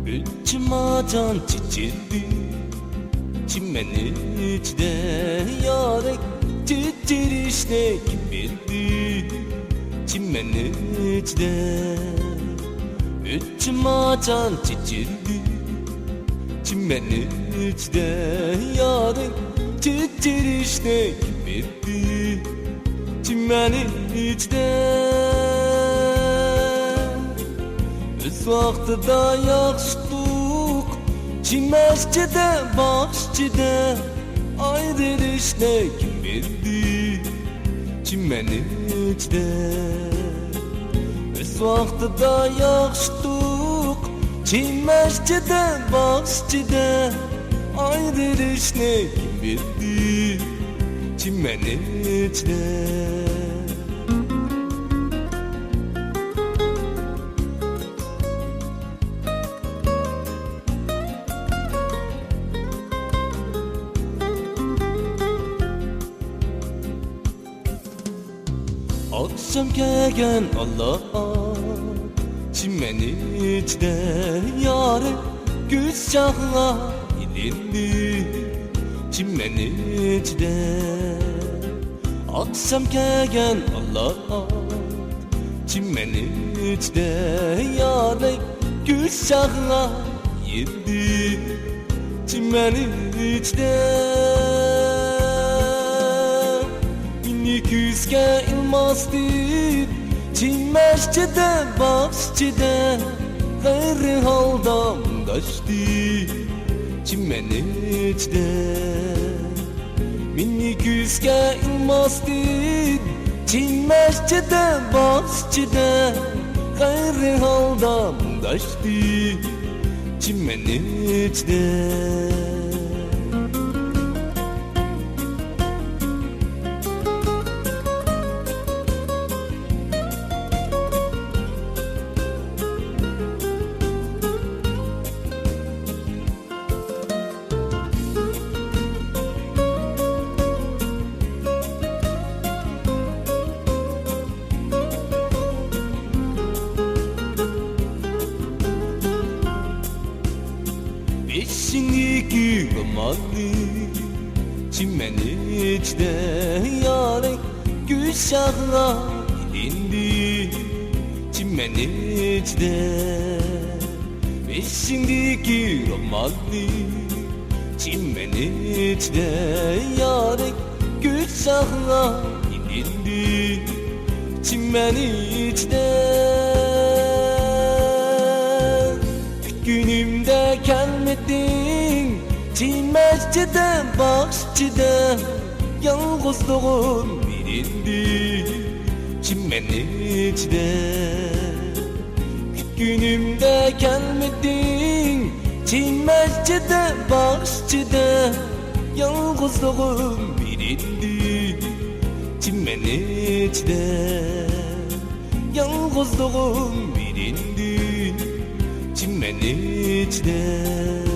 İçmacan çiçildi çimenin içinde yarek titrişne bildi çimenin içinde İçmacan çiçildi çimenin içinde yarek titrişne bildi çimenin içinde Biz vaxtıda yaxşıdıq Çiməşçidə, başçıdə Ayrılış nə kim bildi Çimənin içdə Biz vaxtıda yaxşıdıq Çiməşçidə, başçıdə Ayrılış nə kim bildi Çimənin içdə Akşam gelgen Allah'a çimenin içinde yarı güz çağla ilindi çimenin içinde Akşam gelgen Allah'a çimenin içinde yarı güz çağla ilindi çimenin içinde Küske ilmasdid Çimeşçide başçide Gayri haldan kaçtı Çimenin içinde Minni küske ilmasdid Çimeşçide başçide Gayri haldan kaçtı Çimenin içinde Beşiniki romanı çimenin içinde yarek güz çağla ilindi çimenin içinde Beşiniki romanı çimenin içinde yarek güz çağla ilindi çimenin içinde Günümde gelmedin Çimeşçide, başçıda Yalnızlığım birindi Çimenin içinde Günümde gelmedin Çimeşçide, başçıda Yalnızlığım birindi Çimenin içinde Yalnızlığım birindi çimenin içinde